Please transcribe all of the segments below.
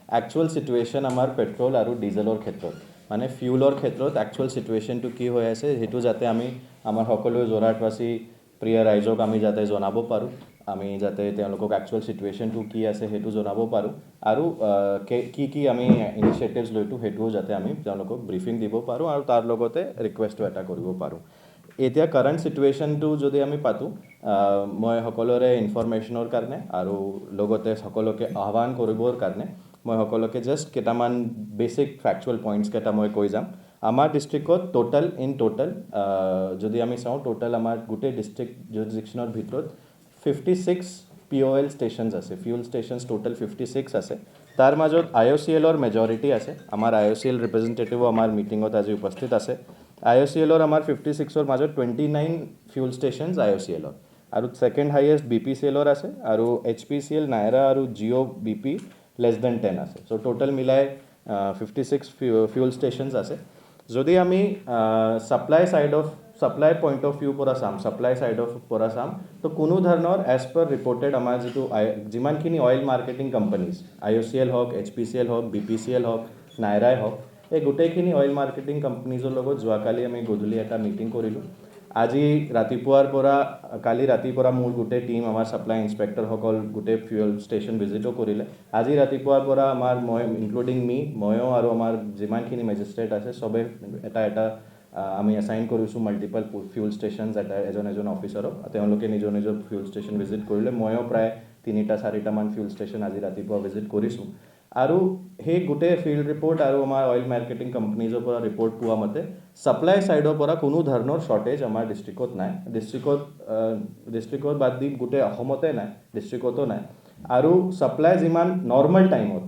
Actual situation आमार petrol और डिजेलर क्षेत्र माने फ्यूलर क्षेत्र एक्चुअल सिचुएशन तो कि হৈ আছে हेतु जाते आमी आमार सकलो जोराटवासी प्रिय राइजक आमी जाते जनाबो पारो आमी जाते तेलोকক एक्चुअल सिचुएशन तो कि আছে हेतु जनाबो पारो आरो कि आमी इनिशिएटिव्स लैतो हेतु जाते आमी तेलोকক ब्रीफिंग दिबो पारो आरो तार लगते रिक्वेस्ट एटा करिबो पारो এতিয়া কারেন্ট সিচুৱেশ্যনটো যদি আমি পাতোঁ মই সকলোৰে ইনফৰমেশ্যনৰ কাৰণে আৰু লগতে সকলোকে আহ্বান কৰিবৰ কাৰণে মই সকলোকে জাষ্ট কেইটামান বেচিক ফেক্চুৱেল পইণ্টছ কেইটা মই কৈ যাম আমাৰ ডিষ্ট্ৰিক্টত টোটেল যদি আমি চাওঁ টোটেল আমাৰ গোটেই ডিষ্ট্ৰিক্ট জুৰিডিকশ্যনৰ ভিতৰত 56 POL ষ্টেচনছ আছে ফিউল ষ্টেচনছ টোটেল 56 আছে তাৰ মাজত IOCLৰ মেজৰিটি আছে আমাৰ IOCL ৰিপ্ৰেজেণ্টেটিভো আমাৰ মিটিঙত আজি উপস্থিত আছে IOCLৰ আমাৰ 56ৰ মাজত 29 ফিউল ষ্টেচনছ IOCLৰ আৰু সেকেন্ড হাইয়েষ্ট BPCLৰ আছে আৰু HPCL নাইৰা আৰু জিঅ' BP less than 10 আছে সো টোটাল মিলাই 56 ফিউল ষ্টেচনছ আছে যদি আমি সাপ্লাই পইণ্ট অফ ভিউ পৰা চাম সাপ্লাই সাইডৰ পৰা চাম তো কোনো ধৰণৰ এজ পাৰ ৰিপৰ্টেড আমাৰ যিটো যিমানখিনি অইল মাৰ্কেটিং কোম্পানীজ IOCL হওক HPCL হওক BPCL হওক নাইৰাই হওক এই গোটেইখিনি অইল মাৰ্কেটিং কোম্পানীজৰ লগত যোৱাকালি আমি গধূলি এটা মিটিং কৰিলোঁ আজি ৰাতিপুৱাৰ পৰা কালি ৰাতিৰ পৰা মোৰ গোটেই টিম আমাৰ সাপ্লাই ইনস্পেক্টৰসকল গোটেই ফিউল ষ্টেচন ভিজিটো কৰিলে আজি ৰাতিপুৱাৰ পৰা আমাৰ মই ইনক্লুডিং ময়ো আৰু আমাৰ যিমানখিনি মেজিষ্ট্ৰেট আছে সবে এটা আমি এছাইন কৰিছোঁ মাল্টিপল ফিউল ষ্টেচনছ এজন অফিচাৰক তেওঁলোকে নিজৰ ফিউল ষ্টেচন ভিজিট কৰিলে ময়ো প্ৰায় 3-4মান ফিউল ষ্টেচন আজি ৰাতিপুৱা ভিজিট কৰিছোঁ আৰু সেই গোটেই ফিল্ড ৰিপৰ্ট আৰু আমাৰ অইল মাৰ্কেটিং কোম্পানীজৰ পৰা ৰিপৰ্ট পোৱা মতে সাপ্লাই সাইডৰ পৰা কোনো ধৰণৰ শৰ্টেজ আমাৰ ডিষ্ট্ৰিক্টত নাই ডিষ্ট্ৰিক্টত বাদ দি গোটেই অসমতে নাই ডিষ্ট্ৰিক্টতো নাই আৰু সাপ্লাই যিমান নৰ্মেল টাইমত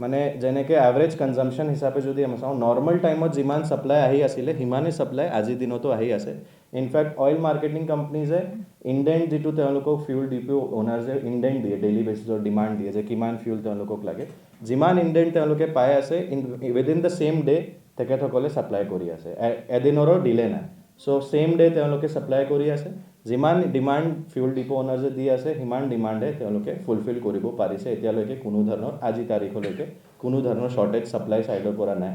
মানে যেনেকৈ এভাৰেজ কনজাম্পশ্যন হিচাপে যদি আমি চাওঁ নৰ্মেল টাইমত যিমান সাপ্লাই আহি আছিলে সিমানেই সাপ্লাই আজিৰ দিনতো আহি আছে ইনফেক্ট অইল মাৰ্কেটিং কোম্পানীজে ইণ্ডেণ্ট যিটো তেওঁলোকক ফিউল ডিপো অ'নাৰ্ছে ইণ্ডেণ্ট দিয়ে ডেইলি বেচিছৰ ডিমাণ্ড দিয়ে যে কিমান ফিউল তেওঁলোকক লাগে যিমান ইণ্ডেণ্ট তেওঁলোকে পাই আছে উইদিন দ্য ছেইম ডে তেখেতসকলে ছাপ্লাই কৰি আছে এদিনৰো ডিলে নাই চ' ছেইম ডে তেওঁলোকে ছাপ্লাই কৰি আছে যিমান ডিমাণ্ড ফিউল ডিপো অ'নাৰ্ছে দি আছে সিমান ডিমাণ্ডে তেওঁলোকে ফুলফিল কৰিব পাৰিছে এতিয়ালৈকে কোনো ধৰণৰ আজি তাৰিখলৈকে কোনো ধৰণৰ শ্বৰ্টেজ ছাপ্লাই ছাইডৰ পৰা নাই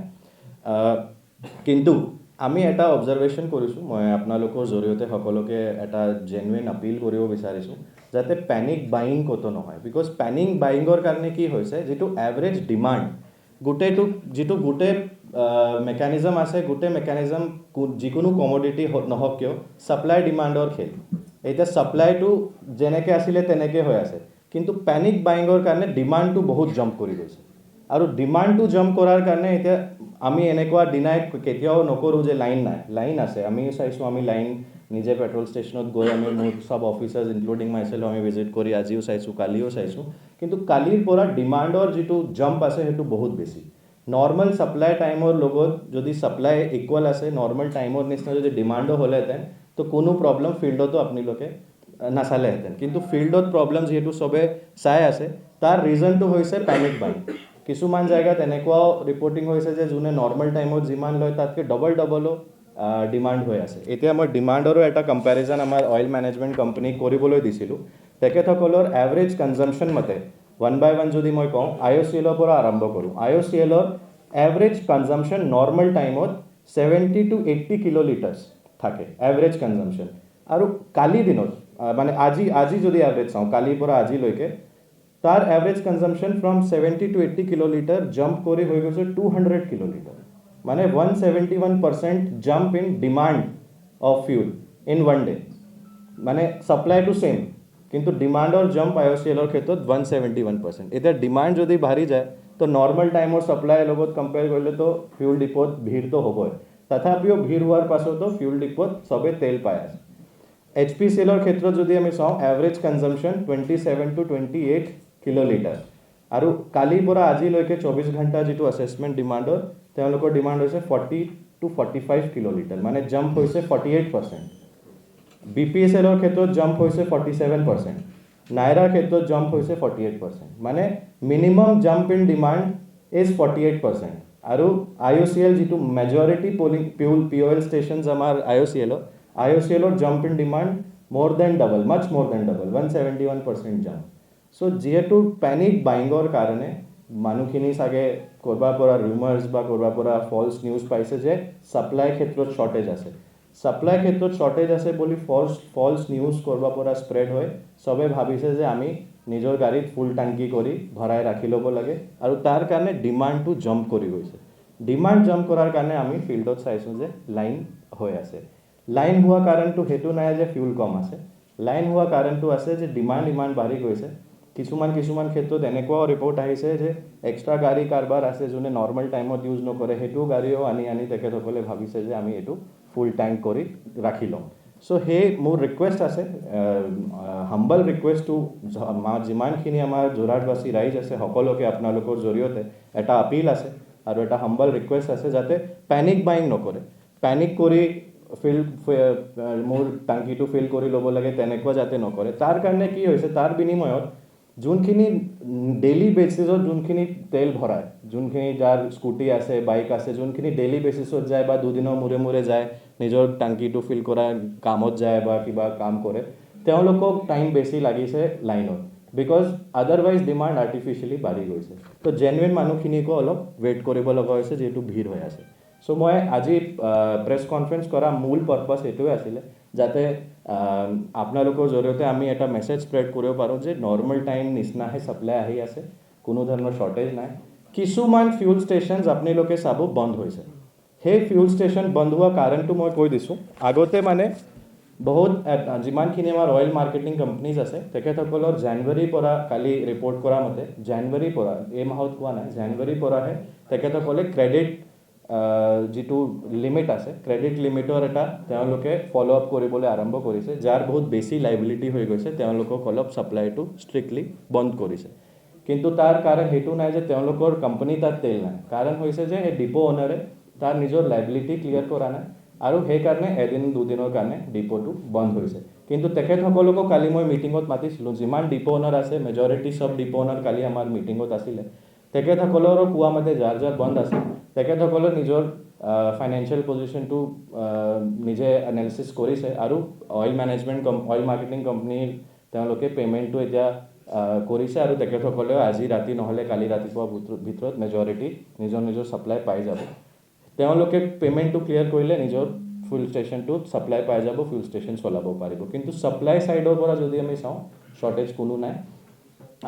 কিন্তু আমি এটা অবজাৰভেশ্যন কৰিছোঁ মই আপোনালোকৰ জৰিয়তে সকলোকে এটা জেনুইন আপিল কৰিব বিচাৰিছোঁ যাতে পেনিক বাইং ক'তো নহয় বিকজ পেনিক বাইঙৰ কাৰণে কি হৈছে যিটো এভাৰেজ ডিমাণ্ড গোটেইটো যিটো গোটেই মেকানিজম আছে গোটেই মেকানিজম যিকোনো কমোডিটি নহওক কিয় ছাপ্লাই ডিমাণ্ডৰ খেল এতিয়া ছাপ্লাইটো যেনেকৈ আছিলে তেনেকৈ হৈ আছে কিন্তু পেনিক বাইঙৰ কাৰণে ডিমাণ্ডটো বহুত জাম্প কৰি গৈছে আৰু ডিমাণ্ডটো জাম্প কৰাৰ কাৰণে এতিয়া আমি এনেকুৱা ডিনাই কেতিয়াও নকৰোঁ যে লাইন আছে আমিও চাইছোঁ আমি লাইন নিজে পেট্ৰল ষ্টেচনত গৈ আমি মোৰ সব অফিচাৰ্ছ ইনক্লুডিং মাইছেল্ফ আমি ভিজিট কৰি আজিও চাইছোঁ কালিও চাইছোঁ কিন্তু কালিৰ পৰা ডিমাণ্ডৰ যিটো জাম্প আছে সেইটো বহুত বেছি নৰ্মেল ছাপ্লাই টাইমৰ লগত যদি ছাপ্লাই ইকুৱেল আছে নৰ্মেল টাইমৰ নিচিনা যদি ডিমাণ্ডো হ'লেহেঁতেন তো কোনো প্ৰব্লেম ফিল্ডতো আপোনালোকে নাচালেহেঁতেন কিন্তু ফিল্ডত প্ৰব্লেম যিহেতু চবে চাই আছে তাৰ ৰিজনটো হৈছে পেনিক বাইং কিছুমান জেগাত এনেকুৱাও ৰিপৰ্টিং হৈছে যে যোনে নৰ্মেল টাইমত যিমান লয় তাতকৈ ডবলো ডিমাণ্ড হৈ আছে এতিয়া মই ডিমাণ্ডৰো এটা কম্পেৰিজন আমাৰ অইল মেনেজমেণ্ট কোম্পানীক কৰিবলৈ দিছিলোঁ তেখেতসকলৰ এভাৰেজ কনজাম্পশ্যন মতে 1 by 1 যদি মই কওঁ IOCLৰ পৰা আৰম্ভ কৰোঁ IOCLৰ এভাৰেজ কনজাম্পশ্যন নৰ্মেল টাইমত 70 to 80 কিলোলিটাৰ্ছ থাকে এভাৰেজ কনজাম্পশ্যন আৰু কালি দিনত মানে আজি যদি এভাৰেজ চাওঁ কালিৰ পৰা আজিলৈকে তাৰ average কনজাম্পশ্যন from 70 to 80 kilolitre jump কৰি হৈ গৈছে 200 কিলোলিটাৰ মানে 171% jump in demand of fuel in 1 day মানে ছাপ্লাইটো ছেইম কিন্তু ডিমাণ্ডৰ জাম্প IOCLৰ ক্ষেত্ৰত 171% এতিয়া ডিমাণ্ড যদি বাঢ়ি যায় তো নৰ্মেল টাইমৰ ছাপ্লাইৰ লগত কম্পেয়াৰ কৰিলে তো ফিউল ডিপোত ভিৰটো হ'বই তথাপিও ভিৰ হোৱাৰ পাছতো ফিউল ডিপোত চবে তেল পাই আছে HPCLৰ ক্ষেত্ৰত যদি আমি চাওঁ এভাৰেজ কনজাম্পশ্যন 27 to 28 কিলোলিটাৰ আৰু কালিৰ পৰা আজিলৈকে 24 ঘণ্টা যিটো এছেছমেণ্ট ডিমাণ্ডৰ তেওঁলোকৰ ডিমাণ্ড হৈছে 40 to 45 কিলোলিটাৰ মানে জাম্প হৈছে 48% BPCLৰ ক্ষেত্ৰত জাম্প হৈছে 47% নাইৰাৰ ক্ষেত্ৰত জাম্প হৈছে 48% মানে minimum jump in demand is 48% আৰু IOCL যিটো মেজৰিটি POL ষ্টেচনছ আমাৰ IOCLৰ jump in demand more than double, much more than double, 171% jump. So যিহেতু পেনিক বাইঙৰ কাৰণে মানুহখিনি চাগে কৰবাৰ পৰা ৰুমাৰ্ছ বা কৰবাৰ পৰা ফলছ নিউজ পাইছে যে ছাপ্লাই ক্ষেত্ৰত শ্বৰ্টেজ আছে ছাপ্লাই ক্ষেত্ৰত শ্বৰ্টেজ আছে বুলি ফলছ নিউজ কৰবাৰ পৰা স্প্ৰেড হয় চবে ভাবিছে যে আমি নিজৰ গাড়ীত ফুল টাংকি কৰি ভৰাই ৰাখি ল'ব লাগে আৰু তাৰ কাৰণে ডিমাণ্ডটো জাম্প কৰি গৈছে ডিমাণ্ড জাম্প কৰাৰ কাৰণে আমি ফিল্ডত চাইছোঁ যে লাইন হৈ আছে লাইন হোৱা কাৰণটো সেইটো নাই যে ফিউল কম আছে লাইন হোৱা কাৰণটো আছে যে ডিমাণ্ড ইমান বাঢ়ি গৈছে কিছুমান ক্ষেত্ৰত এনেকুৱাও ৰিপৰ্ট আহিছে যে এক্সট্ৰা গাড়ী কাৰবাৰ আছে যোনে নৰ্মেল টাইমত ইউজ নকৰে সেইটো গাড়ীও আনি তেখেতসকলে ভাবিছে যে আমি এইটো ফুল টেংক কৰি ৰাখি ল'ম চ' সেই মোৰ ৰিকুৱেষ্ট আছে হাম্বল ৰিকুৱেষ্টটো যিমানখিনি আমাৰ যোৰহাটবাসী ৰাইজ আছে সকলোকে আপোনালোকৰ জৰিয়তে এটা আপিল আছে আৰু এটা হাম্বল ৰিকুৱেষ্ট আছে যাতে পেনিক বাইং নকৰে পেনিক কৰি মোৰ টাংকিটো ফিল কৰি ল'ব লাগে তেনেকুৱা যাতে নকৰে তাৰ কাৰণে কি হৈছে তাৰ বিনিময়ত যোনখিনি ডেইলি বেচিছত যোনখিনি তেল ভৰায় যোনখিনি যাৰ স্কুটি আছে বাইক আছে যোনখিনি ডেইলি বেচিছত যায় বা দুদিনৰ মূৰে যায় নিজৰ টাংকিটো ফিল কৰা কামত যায় বা কিবা কাম কৰে তেওঁলোকক টাইম বেছি লাগিছে লাইনত বিকজ আদাৰৱাইজ ডিমাণ্ড আৰ্টিফিচিয়েলি বাঢ়ি গৈছে তো জেনুইন মানুহখিনিকো অলপ ৱেইট কৰিব লগা হৈছে যিহেতু ভিৰ হৈ আছে চ' মই আজি প্ৰেছ কনফাৰেঞ্চ কৰা মূল পাৰ্পাছ এইটোৱে আছিলে যাতে আপোনালোকৰ জৰিয়তে আমি এটা মেছেজ স্প্ৰেড কৰিব পাৰোঁ যে নৰ্মেল টাইম নিচিনাহে ছাপ্লাই আহি আছে কোনো ধৰণৰ শ্বৰ্টেজ নাই কিছুমান ফিউল ষ্টেচনছ আপোনালোকে চাব বন্ধ হৈছে সেই ফিউল ষ্টেচন বন্ধ হোৱা কাৰণটো মই কৈ দিছোঁ আগতে মানে বহুত যিমানখিনি আমাৰ অইল মাৰ্কেটিং কোম্পানীজ আছে তেখেতসকলৰ জানুৱাৰীৰ পৰা কালি ৰিপৰ্ট কৰা মতে জানুৱাৰীৰ পৰা এই মাহত কোৱা নাই জানুৱাৰীৰ পৰাহে তেখেতসকলে ক্ৰেডিট যিটো লিমিট আছে ক্ৰেডিট লিমিটৰ এটা তেওঁলোকে ফ'ল' আপ কৰিবলৈ আৰম্ভ কৰিছে যাৰ বহুত বেছি লাইবিলিটি হৈ গৈছে তেওঁলোকক অলপ ছাপ্লাইটো ষ্ট্ৰিক্টলি বন্ধ কৰিছে কিন্তু তাৰ কাৰণ সেইটো নাই যে তেওঁলোকৰ কোম্পানী তাত তেল নাই কাৰণ হৈছে যে সেই ডিপো অ'নাৰে তাৰ নিজৰ লাইবিলিটি ক্লিয়াৰ কৰা নাই আৰু সেইকাৰণে এদিন দুদিনৰ কাৰণে ডিপোটো বন্ধ হৈছে কিন্তু তেখেতসকলকো কালি মই মিটিঙত মাতিছিলোঁ যিমান ডিপো অ'নাৰ আছে মেজৰিটি চব ডিপো অ'নাৰ কালি আমাৰ মিটিঙত আছিলে তেখেতসকলৰো কোৱা মতে যাৰ বন্ধ আছে তেখেতসকলে নিজৰ ফাইনেন্সিয়েল পজিশ্যনটো নিজে এনালিচিছ কৰিছে আৰু অইল মাৰ্কেটিং কোম্পানীৰ তেওঁলোকে পে'মেণ্টটো এতিয়া কৰিছে আৰু তেখেতসকলেও আজি ৰাতি নহ'লে কালি ৰাতিপুৱা ভিতৰত মেজৰিটি নিজৰ ছাপ্লাই পাই যাব তেওঁলোকে পে'মেণ্টটো ক্লিয়াৰ কৰিলে নিজৰ ফুল ষ্টেচনটোত ছাপ্লাই পাই যাব ফুল ষ্টেচন চলাব পাৰিব কিন্তু ছাপ্লাই ছাইডৰ পৰা যদি আমি চাওঁ শ্বৰ্টেজ কোনো নাই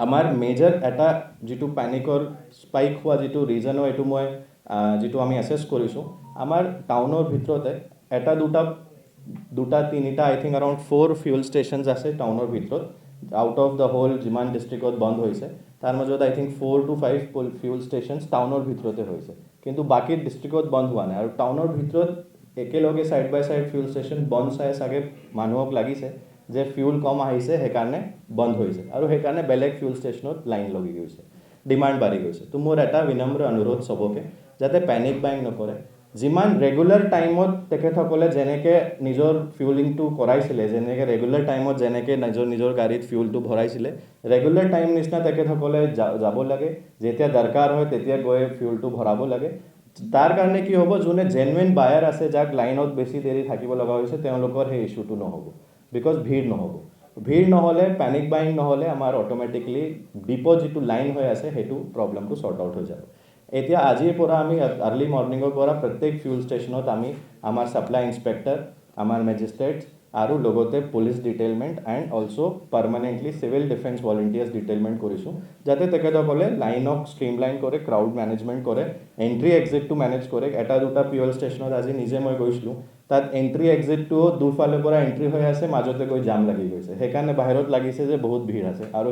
আমাৰ মেজৰ এটা যিটো পেনিকৰ স্পাইক হোৱা যিটো ৰিজনো এইটো মই যিটো আমি এছেছ কৰিছোঁ আমাৰ টাউনৰ ভিতৰতে এটা দুটা তিনিটা আই থিংক এৰাউণ্ড 4 ফিউল ষ্টেচনছ আছে টাউনৰ ভিতৰত আউট অফ দ্য হোল যিমান ডিষ্ট্ৰিক্টত বন্ধ হৈছে তাৰ মাজত আই থিংক 4 to 5 ফিউল ষ্টেচনছ টাউনৰ ভিতৰতে হৈছে কিন্তু বাকী ডিষ্ট্ৰিক্টত বন্ধ হোৱা নাই আৰু টাউনৰ ভিতৰত একেলগে ছাইড বাই ছাইড ফিউল ষ্টেচন বন্ধ চাই চাগে মানুহক লাগিছে যে ফিউল কম আহিছে সেইকাৰণে বন্ধ হৈছে আৰু সেইকাৰণে বেলেগ ফিউল ষ্টেচনত লাইন লাগি গৈছে ডিমাণ্ড বাঢ়ি গৈছে তো মোৰ এটা বিনম্ৰ অনুৰোধ চবকে যাতে পেনিক বাইং নকৰে যিমান ৰেগুলাৰ টাইমত তেখেতসকলে যেনেকৈ নিজৰ ফিউলিংটো কৰাইছিলে যেনেকৈ ৰেগুলাৰ টাইমত যেনেকৈ নিজৰ গাড়ীত ফিউলটো ভৰাইছিলে ৰেগুলাৰ টাইম নিচিনা তেখেতসকলে যাব লাগে যেতিয়া দৰকাৰ হয় তেতিয়া গৈ ফিউলটো ভৰাব লাগে তাৰ কাৰণে কি হ'ব যোনে জেনুইন বায়াৰ আছে যাক লাইনত বেছি দেৰি থাকিব লগা হৈছে তেওঁলোকৰ সেই ইছ্যুটো নহ'ব বিকজ ভিৰ নহ'লে পেনিক বাইং নহ'লে আমাৰ অট'মেটিকলি ডিপ'ত যিটো লাইন হৈ আছে সেইটো প্ৰব্লেমটো শ্বৰ্ট আউট হৈ যাব এতিয়া আজিৰ পৰা আমি আৰ্লি মৰ্ণিঙৰ পৰা প্ৰত্যেক ফিউল ষ্টেচনত আমি আমাৰ ছাপ্লাই ইনস্পেক্টৰ আমাৰ মেজিষ্ট্ৰেটছ আৰু লগতে police detailment and also' permanently civil defence volunteers detailment কৰিছোঁ যাতে তেখেতসকলে লাইনক ষ্ট্ৰীমলাইন কৰে ক্ৰাউড মেনেজমেণ্ট কৰে এণ্ট্ৰি এক্সিটটো মেনেজ কৰে এটা দুটা ফিউল ষ্টেচনত আজি নিজে মই গৈছিলোঁ তাত এণ্ট্ৰি এক্সিটটো দুফালৰ পৰা এণ্ট্ৰি হৈ আছে মাজতে গৈ জাম লাগি গৈছে সেইকাৰণে বাহিৰত লাগিছে যে বহুত ভিৰ আছে আৰু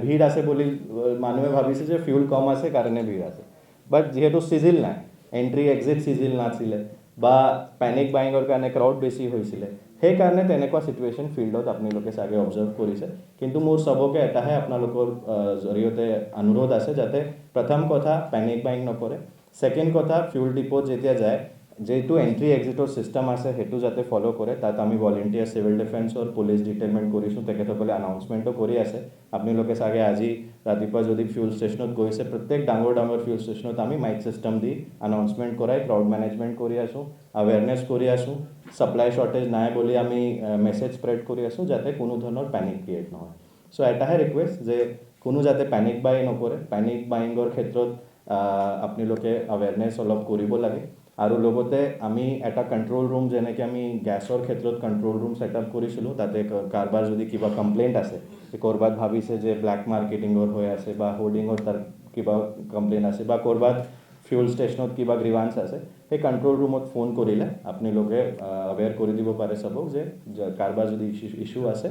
ভিৰ আছে বুলি মানুহে ভাবিছে যে ফিউল কম আছে কাৰণে ভিৰ আছে বাট যিহেতু চিজিল নাই এণ্ট্ৰি এক্সিট চিজিল নাছিলে বা পেনিক বাইঙৰ কাৰণে ক্ৰাউড বেছি হৈছিলে সেইকাৰণে তেনেকুৱা চিটুৱেশ্যন ফিল্ডত আপোনালোকে চাগে অবজাৰ্ভ কৰিছে কিন্তু মোৰ চবকে এটাহে আপোনালোকৰ জৰিয়তে অনুৰোধ আছে যাতে প্ৰথম কথা পেনিক বাইং নকৰে ছেকেণ্ড কথা ফিউল ডিপ'ত যেতিয়া যায় যেইটো এণ্ট্ৰি এক্সিটৰ ছিষ্টেম আছে সেইটো যাতে ফ'ল' কৰে তাত আমি ভলেণ্টিয়াৰ চিভিল ডিফেন্সৰ পুলিচ ডিটেইলমেণ্ট কৰিছোঁ তেখেতসকলে এনাউন্সমেণ্টো কৰি আছে আপোনালোকে চাগে আজি ৰাতিপুৱা যদি ফিউল ষ্টেচনত গৈছে প্ৰত্যেক ডাঙৰ ফিউল ষ্টেচনত আমি মাইক ছিষ্টেম দি এনাউন্সমেণ্ট কৰাই ক্ৰাউড মেনেজমেণ্ট কৰি আছোঁ আৱেৰনেছ কৰি আছোঁ ছাপ্লাই শ্বৰ্টেজ নাই বুলি আমি মেছেজ স্প্ৰেড কৰি আছোঁ যাতে কোনো ধৰণৰ পেনিক ক্ৰিয়েট নহয় চ' এটাহে ৰিকুৱেষ্ট যে কোনো যাতে পেনিক বাই নকৰে পেনিক বাইঙৰ ক্ষেত্ৰত আপোনালোকে আৱেৰনেছ অলপ কৰিব লাগে আৰু লগতে আমি এটা কণ্ট্ৰল ৰুম যেনেকৈ আমি গেছৰ ক্ষেত্ৰত কণ্ট্ৰল ৰুম ছেটআপ কৰিছিলোঁ তাতে কাৰোবাৰ যদি কিবা কমপ্লেইণ্ট আছে ক'ৰবাত ভাবিছে যে ব্লেক মাৰ্কেটিঙৰ হৈ আছে বা হোৰ্ডিঙৰ তাৰ কিবা কমপ্লেইণ্ট আছে বা ক'ৰবাত ফিউল ষ্টেচনত কিবা গ্ৰিভান্স আছে সেই কণ্ট্ৰল ৰুমত ফোন কৰিলে আপোনালোকে আৱেৰ কৰি দিব পাৰে চবক যে কাৰোবাৰ যদি ইছ্যু আছে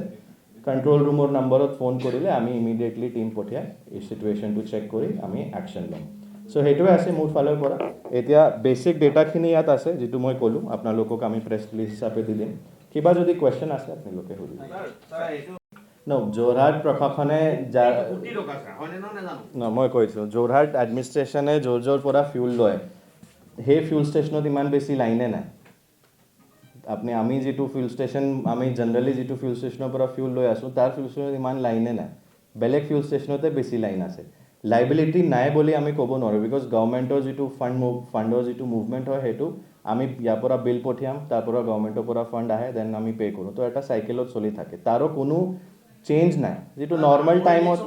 কণ্ট্ৰল ৰুমৰ নম্বৰত ফোন কৰিলে আমি ইমিডিয়েটলি টীম পঠিয়াই এই চিটুৱেশ্যনটো চেক কৰি আমি একশ্যন ল'ম চ' সেইটোৱে আছে মোৰ ফালৰ পৰা এতিয়া বেচিক ডেটাখিনি ইয়াত আছে যিটো মই ক'লোঁ আপোনালোকক আমি প্ৰেছ ৰিলিজ হিচাপে দি দিম কিবা যদি কুৱেশ্যন আছে আপোনালোকে সুধিব যোৰহাট প্ৰশাসনে মই কৈছোঁ যোৰহাট এডমিনিষ্ট্ৰেশ্যনে য'ৰ পৰা ফিউল লয় সেই ফিউল ষ্টেচনত ইমান বেছি লাইনে নাই আমি যিটো ফিউল ষ্টেচন আমি জেনেৰেলি যিটো ফিউল ষ্টেচনৰ পৰা ফিউল লৈ আছোঁ তাৰ ফিউল ষ্টেচনত ইমান লাইনে নাই বেলেগ ফিউল ষ্টেচনতে বেছি লাইন আছে লাইবিলিটি নাই বুলি আমি ক'ব নোৱাৰোঁ বিকজ গভৰ্ণমেণ্টৰ যিটো ফাণ্ডৰ যিটো মুভমেণ্ট হয় সেইটো আমি ইয়াৰ পৰা বিল পঠিয়াম তাৰ পৰা গভৰ্ণমেণ্টৰ পৰা ফাণ্ড আহে দেন আমি পে' কৰোঁ তো এটা চাইকেলত চলি থাকে তাৰো কোনো চেঞ্জ নাই যিটো নৰ্মেল টাইমত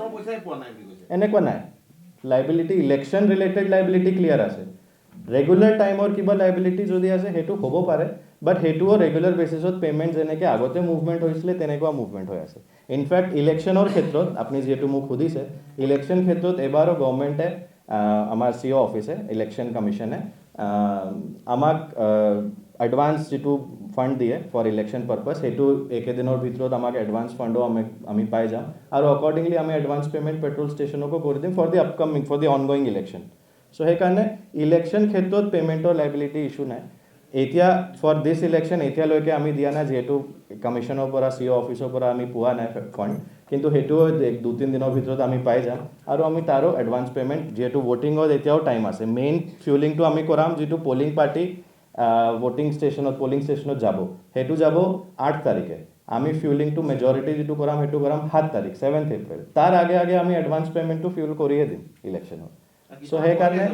এনেকুৱা নাই liability election related liability clear আছে ৰেগুলাৰ টাইমৰ কিবা লাইবিলিটি যদি আছে সেইটো হ'ব পাৰে বাট সেইটোও ৰেগুলাৰ বেচিছত পে'মেণ্ট যেনেকৈ আগতে মুভমেণ্ট হৈছিলে তেনেকুৱা মুভমেণ্ট হৈ আছে ইনফেক্ট ইলেকশ্যনৰ ক্ষেত্ৰত আপুনি যিহেতু মোক সুধিছে ইলেকশ্যন ক্ষেত্ৰত এবাৰো গভৰ্ণমেণ্টে আমাৰ চি অফিচে ইলেকশ্যন কমিশ্যনে আমাক এডভান্স যিটো ফাণ্ড দিয়ে ফৰ ইলেকশ্যন পাৰ্পাছ সেইটো একেদিনৰ ভিতৰত আমাক এডভান্স ফাণ্ডো আমি পাই যাম আৰু একৰ্ডিংলি আমি এডভান্স পে'মেণ্ট পেট্ৰল ষ্টেচনকো কৰি দিম ফৰ দি অনগয়িং ইলেকশ্যন চ' সেইকাৰণে ইলেকশ্যন ক্ষেত্ৰত পে'মেণ্টৰ লাইবিলিটি ইছ্যু নাই এতিয়া ফৰ দিছ ইলেকশ্যন এতিয়ালৈকে আমি দিয়া নাই যিহেতু কমিশ্যনৰ পৰা চি অফিচৰ পৰা আমি পোৱা নাই ফাণ্ড কিন্তু সেইটোও 2-3 দিনৰ ভিতৰত আমি পাই যাম আৰু আমি তাৰো এডভান্স পে'মেণ্ট যিহেতু ভোটিঙত এতিয়াও টাইম আছে মেইন ফিউলিংটো আমি কৰাম যিটো পলিং পাৰ্টি পলিং ষ্টেচনত যাব সেইটো যাব 8 তাৰিখে আমি ফিউলিংটো মেজৰিটি যিটো কৰাম সেইটো কৰাম 7 তাৰিখ 7 এপ্ৰিল তাৰ আগে আমি এডভান্স পে'মেণ্টটো ফিউল কৰিয়ে দিম ইলেকশ্যনত চ' সেইকাৰণে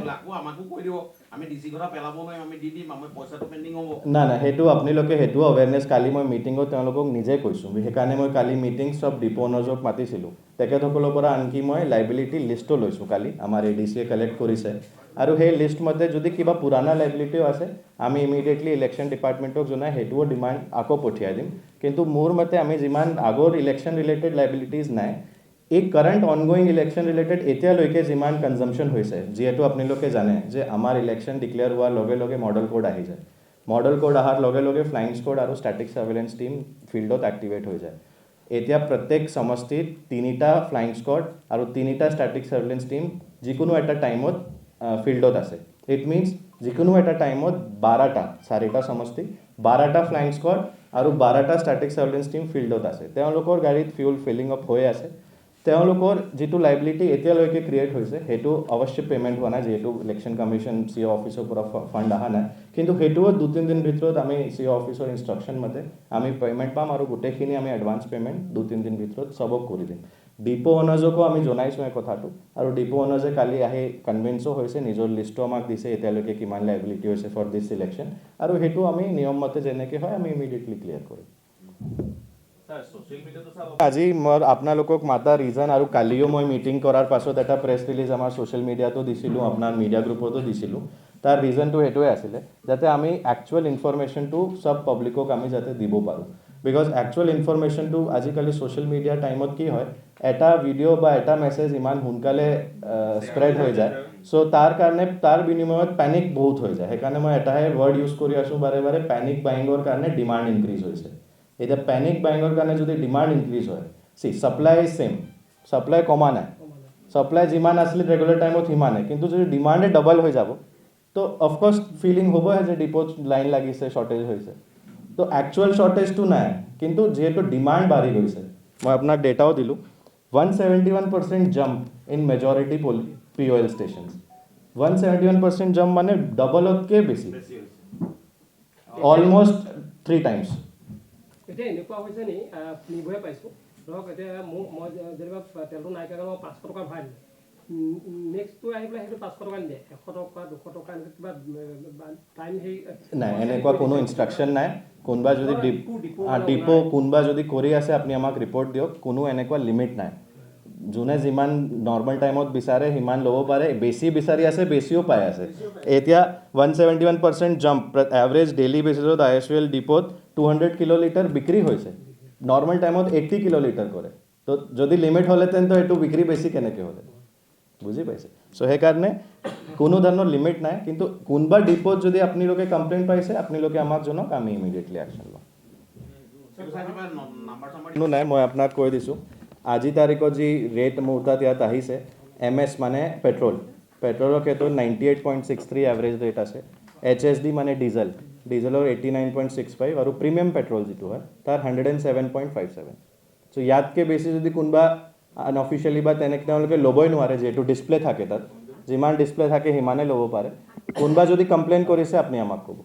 নাই সেইটো আপোনালোকে সেইটো আৱেৰনেছ কালি মই মিটিঙত তেওঁলোকক নিজে কৈছোঁ সেইকাৰণে মই কালি মিটিং চব ডিপো অনাৰ্ছক মাতিছিলোঁ তেখেতসকলৰ পৰা আনকি মই লাইবিলিটি লিষ্টো লৈছোঁ কালি আমাৰ ADCয়ে কালেক্ট কৰিছে আৰু সেই লিষ্ট মতে যদি কিবা পুৰণা লাইবিলিটিও আছে আমি ইমিডিয়েটলি ইলেকশ্যন ডিপাৰ্টমেণ্টক জনাই সেইটোও ডিমাণ্ড আকৌ পঠিয়াই দিম কিন্তু মোৰ মতে আমি যিমান আগৰ ইলেকশ্যন ৰিলেটেড লাইবিলিটিজ নাই এই কাৰেণ্ট অনগয়িং ইলেকশ্যন ৰিলেটেড এতিয়ালৈকে যিমান কনজাম্পশ্যন হৈছে যিহেতু আপোনালোকে জানে যে আমাৰ ইলেকশ্যন ডিক্লেয়াৰ হোৱাৰ লগে লগে মডেল কোড আহি যায় মডেল কোড অহাৰ লগে লগে ফ্লাইং স্কোৱাড আৰু ষ্টেটিক ছাৰ্ভেইলেঞ্চ টীম ফিল্ডত এক্টিভেট হৈ যায় এতিয়া প্ৰত্যেক সমষ্টিত 3টা ফ্লাইং স্কোৱাড আৰু 3টা ষ্টেটিক ছাৰ্ভেইলেঞ্চ টীম যিকোনো এটা টাইমত ফিল্ডত আছে ইট মিনছ যিকোনো এটা টাইমত 12টা 4টা সমষ্টি 12টা ফ্লাইং স্কোৱাড আৰু 12টা ষ্টেটিক ছাৰ্ভেইলেঞ্চ টীম ফিল্ডত আছে তেওঁলোকৰ গাড়ীত ফিউল ফিলিং আপ হৈ আছে তেওঁলোকৰ যিটো লাইবিলিটি এতিয়ালৈকে ক্ৰিয়েট হৈছে সেইটো অৱশ্যে পে'মেণ্ট হোৱা নাই যিহেতু ইলেকশ্যন কমিশ্যন চি অফিচৰ পৰা ফাণ্ড অহা নাই কিন্তু সেইটোও 2-3 দিন ভিতৰত আমি চি অফিচৰ ইনষ্ট্ৰাকশ্যন মতে আমি পে'মেণ্ট পাম আৰু গোটেইখিনি আমি এডভান্স পে'মেণ্ট 2-3 দিন ভিতৰত চবক কৰি দিম ডিপো অনাৰ্ছকো আমি জনাইছোঁ এই কথাটো আৰু ডিপো অনাৰ্ছে কালি আহি কনভিন্সো হৈছে নিজৰ লিষ্টো আমাক দিছে এতিয়ালৈকে কিমান লাইবিলিটি হৈছে ফৰ দিছ ইলেকশ্যন আৰু সেইটো আমি নিয়ম মতে যেনেকৈ হয় আমি ইমিডিয়েটলি ক্লিয়াৰ কৰিম আজি মই আপোনালোকক মাতা ৰিজন আৰু কালিও মই মিটিং কৰাৰ পাছত এটা প্ৰেছ ৰিলিজ আমাৰ ছ'চিয়েল মিডিয়াতো দিছিলোঁ আপোনাৰ মিডিয়া গ্ৰুপতো দিছিলোঁ তাৰ ৰিজনটো সেইটোৱে আছিলে যাতে আমি একচুৱেল ইনফৰমেশ্যনটো চব পাব্লিকক আমি যাতে দিব পাৰোঁ বিকজ একচুৱেল ইনফৰমেশ্যনটো আজিকালি ছ'চিয়েল মিডিয়াৰ টাইমত কি হয় এটা ভিডিঅ' বা এটা মেছেজ ইমান সোনকালে স্প্ৰেড হৈ যায় চ' তাৰ কাৰণে তাৰ বিনিময়ত পেনিক বহুত হৈ যায় সেইকাৰণে মই এটাহে ৱৰ্ড ইউজ কৰি আছোঁ বাৰে বাৰে পেনিক বাইঙৰ কাৰণে ডিমাণ্ড ইনক্ৰিজ হৈছে এতিয়া পেনিক বাইঙৰ কাৰণে যদি ডিমাণ্ড ইনক্ৰিজ হয় ছাপ্লাই ছেম ছাপ্লাই কমা নাই ছাপ্লাই যিমান আছিলে ৰেগুলাৰ টাইমত সিমানে কিন্তু যদি ডিমাণ্ডে ডাবল হৈ যাব তো অফক'ৰ্ছ ফিলিং হ'বহে যে ডিপ'ত লাইন লাগিছে শ্বৰ্টেজ হৈছে তো একচুৱেল শ্বৰ্টেজটো নাই কিন্তু যিহেতু ডিমাণ্ড বাঢ়ি গৈছে মই আপোনাক ডেটাও দিলোঁ 171% jump in majority POL stations 171% jump মানে ডাবলতকৈ বেছি অলমষ্ট 3 টাইমছ এতিয়া এনেকুৱা হৈছে নি নিবহে পাইছোঁ ধৰক এতিয়া মই যেনিবা তেলটো নাইকিয়া কাৰণে মই 500 টকা ভৰাই দিলোঁ নেক্সটটো আহি পেলাই সেইটো 500 টকা নিদিয়ে 100 টকা 200 টকা এনেকৈ কিবা টাইম সেই নাই এনেকুৱা কোনো ইনষ্ট্ৰাকশ্যন নাই কোনোবা যদি ডিপো কোনোবা যদি কৰি আছে আপুনি আমাক ৰিপৰ্ট দিয়ক কোনো এনেকুৱা লিমিট নাই যোনে যিমান নৰ্মেল টাইমত বিচাৰে সিমান ল'ব পাৰে বেছি বিচাৰি আছে বেছিও পাই আছে এতিয়া 171% জাম্প এভাৰেজ ডেইলি বেচিছত I S U L ডিপত 200 kilolitre বিক্ৰী হৈছে নৰ্মেল টাইমত 80 কিলোলিটাৰ কৰে তো যদি লিমিট হ'লেহেঁতেন তো এইটো বিক্ৰী বেছি কেনেকৈ হ'লে বুজি পাইছে চ' সেইকাৰণে কোনো ধৰণৰ লিমিট নাই কিন্তু কোনোবা ডিপত যদি আপোনালোকে কমপ্লেইন পাইছে আপোনালোকে আমাক জনাওক আমি ইমিডিয়েটলি একশ্যন ল'ম নাই মই আপোনাক কৈ দিছোঁ আজি তাৰিখত যি ৰেট মোৰ তাত ইয়াত আহিছে MS মানে পেট্ৰলৰ ক্ষেত্ৰত 98.63 এভাৰেজ ৰেট আছে HSD মানে ডিজেলৰ 89.65 আৰু প্ৰিমিয়াম পেট্ৰল যিটো হয় তাৰ 107.57 চ' ইয়াতকৈ বেছি যদি কোনোবা আনঅফিচিয়েলি বা তেনেকৈ তেওঁলোকে ল'বই নোৱাৰে যিহেতু ডিছপ্লে থাকে তাত যিমান ডিছপ্লে থাকে সিমানেই ল'ব পাৰে কোনোবা যদি কমপ্লেইন কৰিছে আপুনি আমাক ক'ব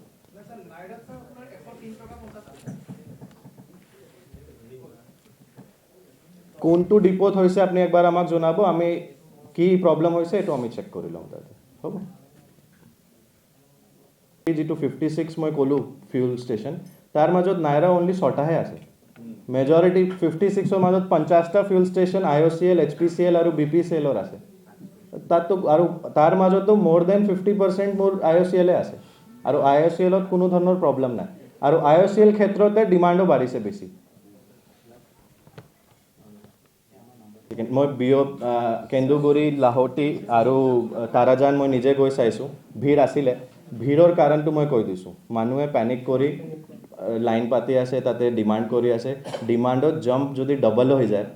কোনটো ডিপোত হৈছে আপুনি একবাৰ আমাক জনাব আমি কি প্ৰব্লেম হৈছে এইটো আমি চেক কৰি ল'ম তাতে হ'ব যিটো 56 মই ক'লোঁ ফিউল ষ্টেচন তাৰ মাজত নাইৰা অনলি 6টাহে আছে মেজৰিটি 56ৰ মাজত 50টা ফিউল ষ্টেচন IOCL HPCL আৰু BPCLৰ আছে তাততো আৰু তাৰ মাজতো মোৰ দেন 50% মোৰ IOCL আছে আৰু IOCLত কোনো ধৰণৰ প্ৰব্লেম নাই আৰু IOCL ক্ষেত্ৰতে ডিমাণ্ডো বাঢ়িছে বেছি মই কেন্দুগুৰি লাহোটি আৰু তাৰাজান মই নিজে গৈ চাইছোঁ ভিৰ আছিলে ভিৰৰ কাৰণটো মই কৈ দিছোঁ মানুহে পেনিক কৰি লাইন পাতি আছে তাতে ডিমাণ্ড কৰি আছে ডিমাণ্ডত জাম্প যদি ডবল হৈ যায়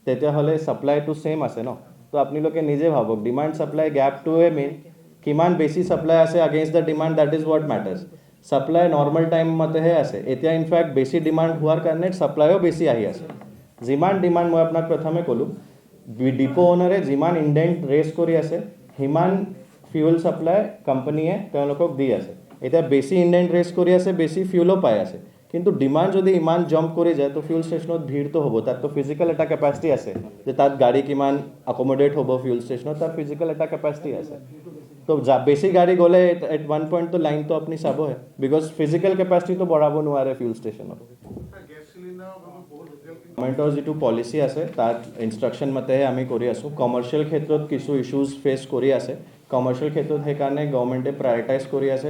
তেতিয়াহ'লে ছাপ্লাইটো ছেম আছে ন তো আপোনালোকে নিজে ভাবক ডিমাণ্ড ছাপ্লাই গেপটোৱে মেইন কিমান বেছি ছাপ্লাই আছে against the demand that is what matters supply normal time মতেহে আছে এতিয়া ইনফেক্ট বেছি ডিমাণ্ড হোৱাৰ কাৰণে ছাপ্লাইও বেছি আহি আছে যিমান ডিমাণ্ড মই আপোনাক প্ৰথমে ক'লোঁ ডিপো অ'নাৰে যিমান ইণ্ডেণ্ট ৰেজ কৰি আছে সিমান ফিউল ছাপ্লাই কোম্পানীয়ে তেওঁলোকক দি আছে এতিয়া বেছি ইণ্ডেণ্ট ৰেজ কৰি আছে বেছি ফিউলো পাই আছে কিন্তু ডিমাণ্ড যদি ইমান জাম্প কৰি যায় তো ফিউল ষ্টেচনত ভিৰটো হ'ব তাততো ফিজিকেল এটা কেপাচিটি আছে যে তাত গাড়ী কিমান আকমডেট হ'ব ফিউল ষ্টেচনত তাৰ ফিজিকেল এটা কেপাচিটি আছে তো বেছি গাড়ী গ'লে এট ওৱান পইণ্টটো লাইনটো আপুনি চাবহে বিকজ ফিজিকেল কেপাচিটিটো বঢ়াব নোৱাৰে ফিউল ষ্টেচনত গভৰ্ণমেণ্টৰ যিটো পলিচি আছে তাত ইনষ্ট্ৰাকশ্যন মতেহে আমি কৰি আছোঁ কমাৰ্চিয়েল ক্ষেত্ৰত কিছু ইছ্যুজ ফেচ কৰি আছে কমাৰ্চিয়েল ক্ষেত্ৰত সেইকাৰণে গভৰ্ণমেণ্টে প্ৰায়ৰিটাইজ কৰি আছে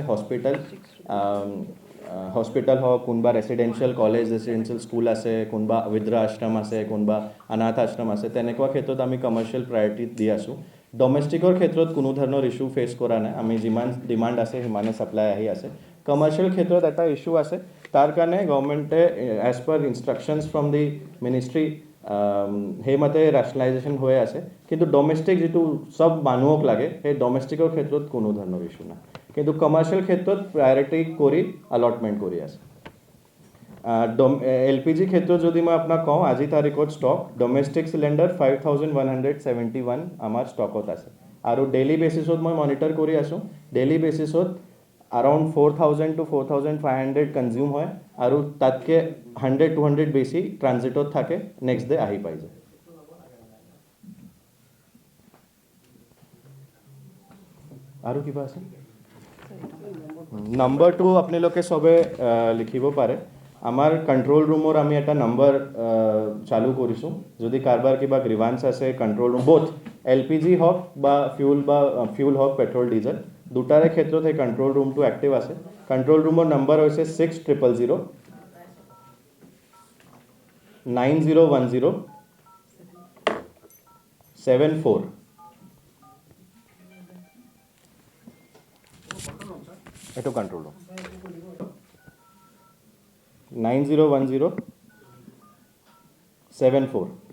হস্পিটেল হওক কোনোবা ৰেচিডেঞ্চিয়েল কলেজ ৰেচিডেঞ্চিয়েল স্কুল আছে কোনোবা বৃদ্ধ আশ্ৰম আছে কোনোবা অনাথ আশ্ৰম আছে তেনেকুৱা ক্ষেত্ৰত আমি কমাৰ্চিয়েল প্ৰায়ৰিটি দি আছোঁ ডমেষ্টিকৰ ক্ষেত্ৰত কোনো ধৰণৰ ইছ্যু ফেচ কৰা নাই আমি যিমান ডিমাণ্ড আছে সিমানে ছাপ্লাই আহি আছে কমাৰ্চিয়েল ক্ষেত্ৰত এটা ইছ্যু আছে তাৰ কাৰণে গভৰ্ণমেণ্টে as per instructions from the ministry সেইমতে ৰেচনেলাইজেশ্যন হৈ আছে কিন্তু ডমেষ্টিক যিটো চব মানুহক লাগে সেই ডমেষ্টিকৰ ক্ষেত্ৰত কোনো ধৰণৰ ইছ্যু নাই কিন্তু কমাৰ্চিয়েল ক্ষেত্ৰত প্ৰায়ৰিটি কৰি অলটমেণ্ট কৰি আছে LPG ক্ষেত্ৰত যদি মই আপোনাক কওঁ আজি তাৰিখত ষ্টক ডমেষ্টিক চিলিণ্ডাৰ 5171 আমাৰ ষ্টকত আছে আৰু ডেইলি বেচিছত মই মনিটৰ কৰি আছোঁ ডেইলি বেচিছত around 4,000 to 4,500 কনজিউম হয় আৰু তাতকৈ 100-200 বেছি ট্ৰানজিটত থাকে নেক্সট ডে আহি পাই যায় আৰু কিবা আছে নম্বৰটো আপোনালোকে চবে লিখিব পাৰে আমাৰ কণ্ট্ৰল ৰুমৰ আমি এটা নম্বৰ চালু কৰিছোঁ যদি কাৰোবাৰ কিবা গ্ৰিভান্স আছে কণ্ট্ৰল ৰুম বোথ LPG হওক বা ফিউল হওক পেট্ৰল ডিজেল দুটাৰে ক্ষেত্ৰত সেই কণ্ট্ৰল ৰুমটো এক্টিভ আছে কণ্ট্ৰল ৰুমৰ নম্বৰ হৈছে 6000-9010-74 এইটো কণ্ট্ৰল ৰুম 9010-74